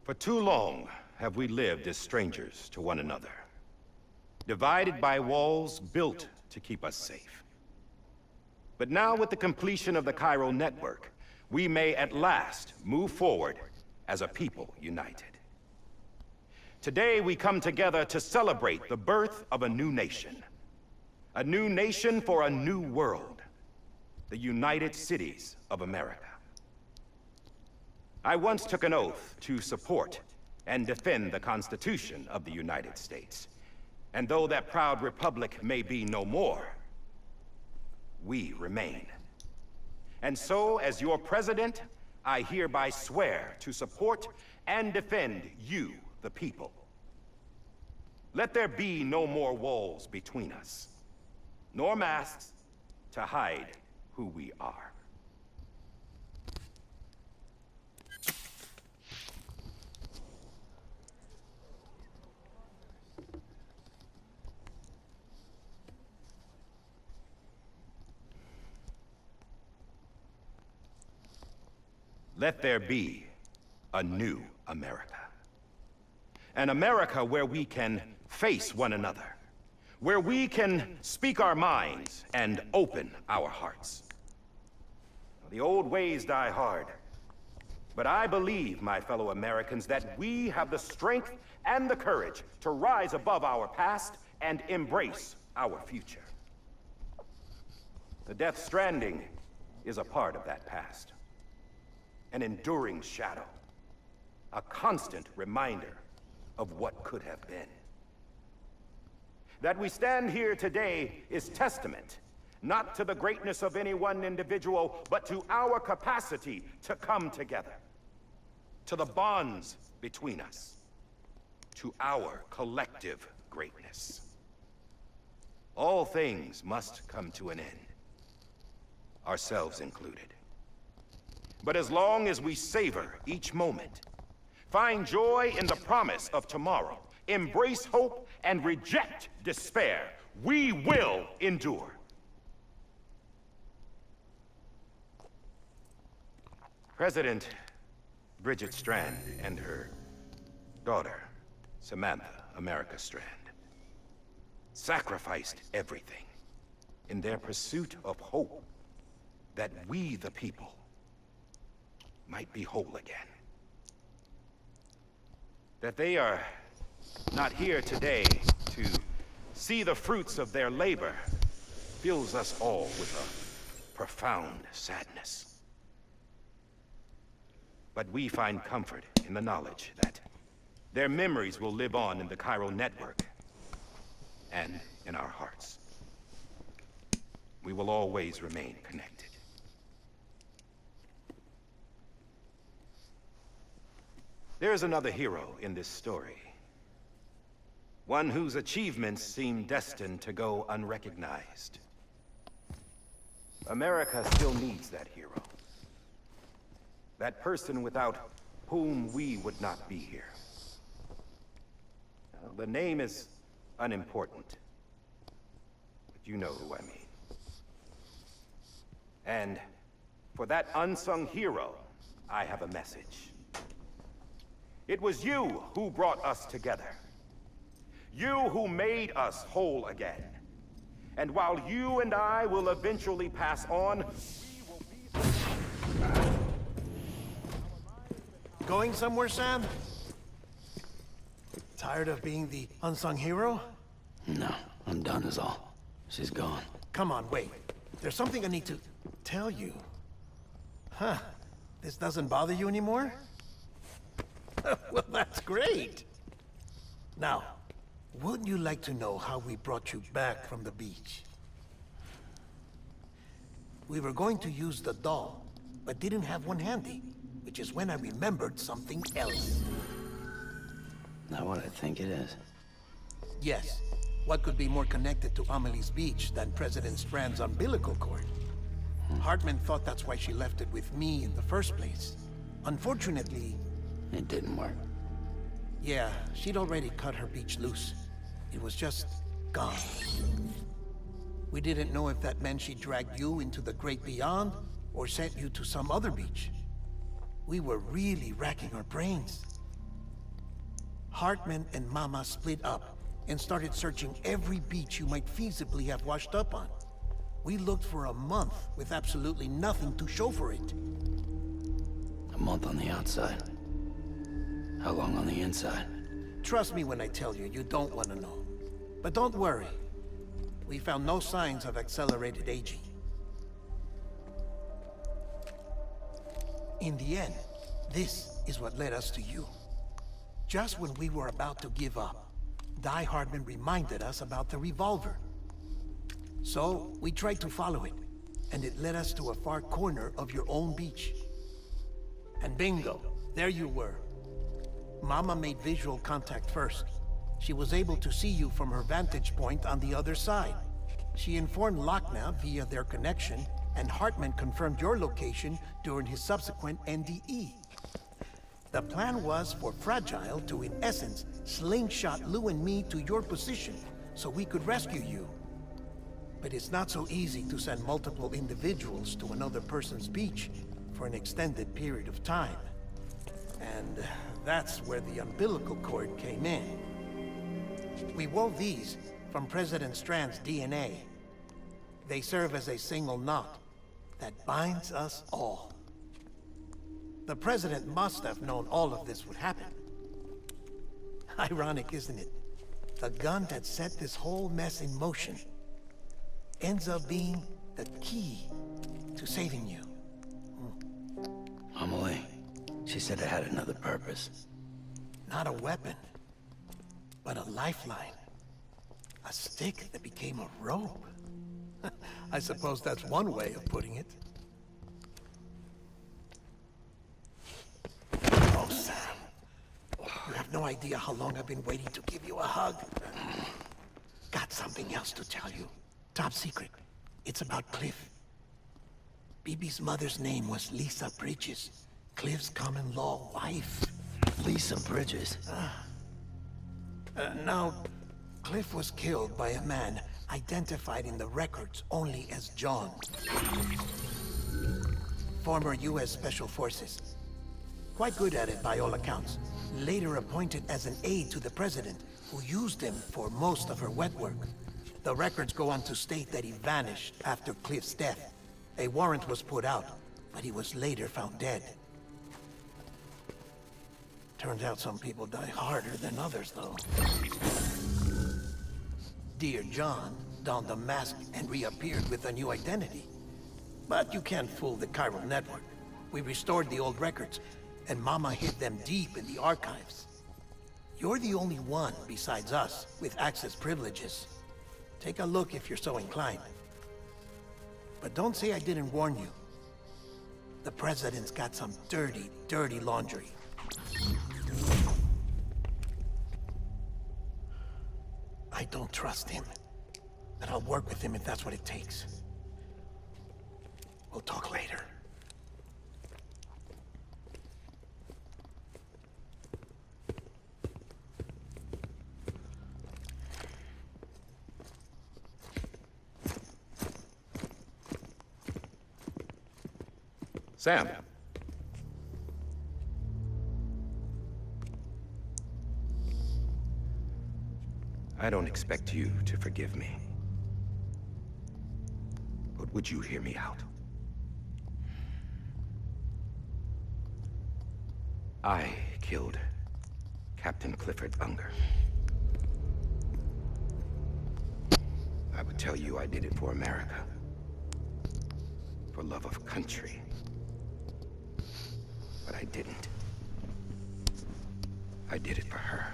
For too long have we lived as strangers to one another, divided by walls built to keep us safe. But now, with the completion of the Cairo network, we may at last move forward as a people united. Today we come together to celebrate the birth of a new nation. A new nation for a new world. The United Cities of America. I once took an oath to support and defend the Constitution of the United States. And though that proud republic may be no more, we remain. And so, as your president, I hereby swear to support and defend you, the people. Let there be no more walls between us, nor masks to hide who we are. Let there be a new America. An America where we can face one another. Where we can speak our minds and open our hearts. The old ways die hard. But I believe, my fellow Americans, that we have the strength and the courage to rise above our past and embrace our future. The Death Stranding is a part of that past. An enduring shadow. A constant reminder of what could have been. That we stand here today is testament, not to the greatness of any one individual, but to our capacity to come together. To the bonds between us. To our collective greatness. All things must come to an end. Ourselves included. But as long as we savor each moment, find joy in the promise of tomorrow, embrace hope, and reject despair, we will endure. President Bridget Strand and her daughter, Samantha America Strand, sacrificed everything in their pursuit of hope that we, the people, might be whole again. That they are not here today to see the fruits of their labor fills us all with a profound sadness. But we find comfort in the knowledge that their memories will live on in the Cairo network and in our hearts. We will always remain connected. There is another hero in this story. One whose achievements seem destined to go unrecognized. America still needs that hero. That person without whom we would not be here. The name is unimportant, but you know who I mean. And for that unsung hero, I have a message. It was you who brought us together. You who made us whole again. And while you and I will eventually pass on, we will be... Going somewhere, Sam? Tired of being the unsung hero? No, I'm done is all. She's gone. Come on, wait. There's something I need to tell you. Huh. This doesn't bother you anymore? Well, that's great. Now, wouldn't you like to know how we brought you back from the beach? We were going to use the doll, but didn't have one handy, which is when I remembered something else. Not what I think it is. Yes. What could be more connected to Amelie's beach than President Strand's umbilical cord? Hartman thought that's why she left it with me in the first place. Unfortunately... It didn't work. Yeah, she'd already cut her beach loose. It was just gone. We didn't know if that meant she dragged you into the great beyond, or sent you to some other beach. We were really racking our brains. Hartman and Mama split up and started searching every beach you might feasibly have washed up on. We looked for a month with absolutely nothing to show for it. A month on the outside. How long on the inside? Trust me when I tell you, you don't want to know. But don't worry. We found no signs of accelerated aging. In the end, this is what led us to you. Just when we were about to give up, Die Hardman reminded us about the revolver. So, we tried to follow it, and it led us to a far corner of your own beach. And bingo, there you were. Mama made visual contact first. She was able to see you from her vantage point on the other side. She informed Lochner via their connection, and Hartman confirmed your location during his subsequent NDE. The plan was for Fragile to, in essence, slingshot Lou and me to your position so we could rescue you. But it's not so easy to send multiple individuals to another person's beach for an extended period of time. And that's where the umbilical cord came in. We wove these from President Strand's DNA. They serve as a single knot that binds us all. The President must have known all of this would happen. Ironic, isn't it? The gun that set this whole mess in motion ends up being the key to saving you. Amelie, she said it had another purpose. Not a weapon, but a lifeline. A stick that became a rope. I suppose that's one way of putting it. Oh, Sam. You have no idea how long I've been waiting to give you a hug. Got something else to tell you. Top secret. It's about Cliff. Bibi's mother's name was Lisa Bridges. Cliff's common-law wife. Lisa Bridges? Now, Cliff was killed by a man identified in the records only as John. Former U.S. Special Forces. Quite good at it by all accounts. Later appointed as an aide to the President, who used him for most of her wet work. The records go on to state that he vanished after Cliff's death. A warrant was put out, but he was later found dead. Turns out some people die harder than others, though. Dear John donned a mask and reappeared with a new identity. But you can't fool the chiral network. We restored the old records, and Mama hid them deep in the archives. You're the only one, besides us, with access privileges. Take a look if you're so inclined. But don't say I didn't warn you. The President's got some dirty, dirty laundry. I don't trust him. But I'll work with him if that's what it takes. We'll talk later. Sam. I don't expect you to forgive me. But would you hear me out? I killed Captain Clifford Unger. I would tell you I did it for America. For love of country. But I didn't. I did it for her.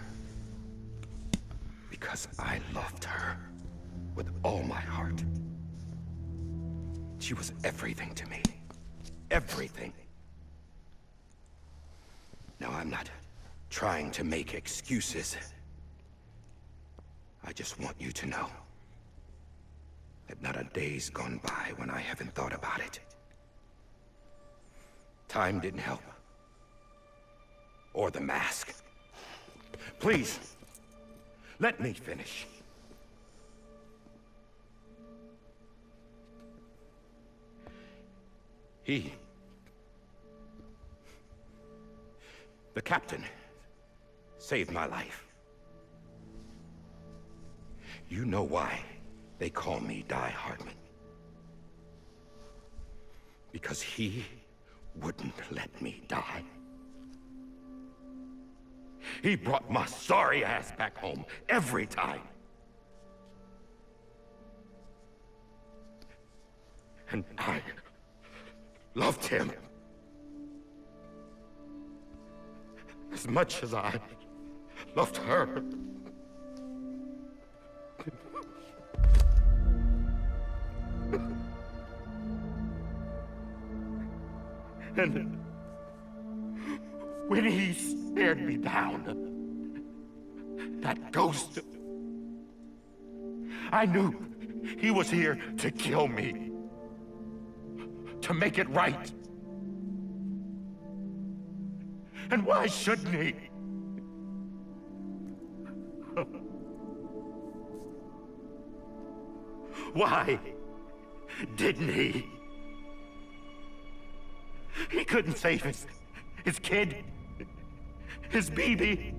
Because I loved her with all my heart. She was everything to me. Everything. Now, I'm not trying to make excuses. I just want you to know that not a day's gone by when I haven't thought about it. Time didn't help. Or the mask. Please, let me finish. The captain saved my life. You know why they call me Die Hardman? Because he wouldn't let me die. He brought my sorry ass back home every time. And I loved him as much as I loved her. And when he stared me down, that ghost, I knew he was here to kill me, to make it right. And why shouldn't he? Why didn't he? He couldn't save his kid, his baby.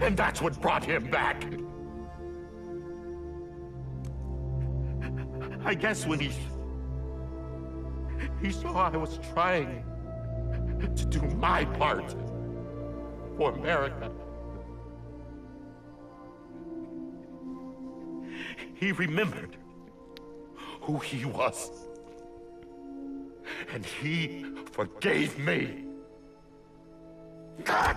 And that's what brought him back. I guess when he saw I was trying to do my part for America, he remembered who he was. And he forgave me. God!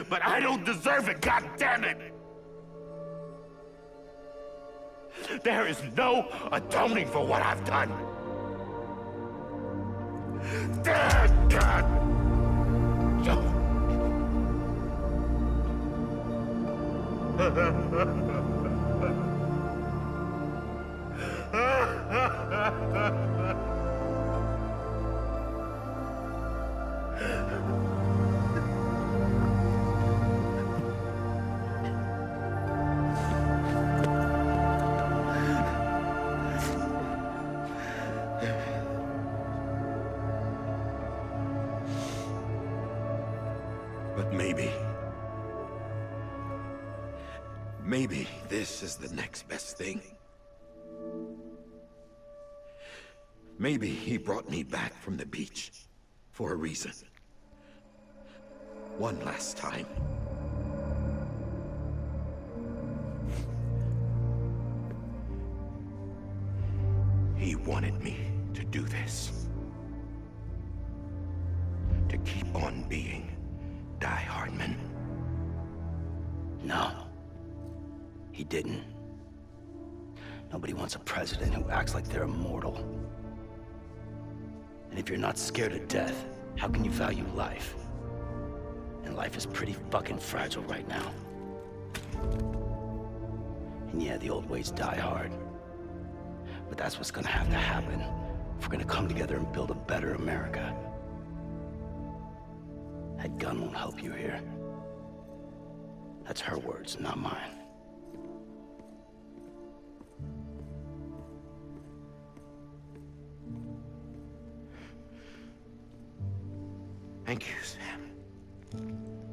But I don't deserve it, God damn it! There is no atoning for what I've done. Damn God! But maybe this is the next best thing. Maybe he brought me back from the beach for a reason. One last time. He wanted me to do this. To keep on being Die Hardman. No. He didn't. Nobody wants a president who acts like they're immortal. And if you're not scared of death, how can you value life? And life is pretty fucking fragile right now. And yeah, the old ways die hard. But that's what's gonna have to happen if we're gonna come together and build a better America. That gun won't help you here. That's her words, not mine. Thank you, Sam.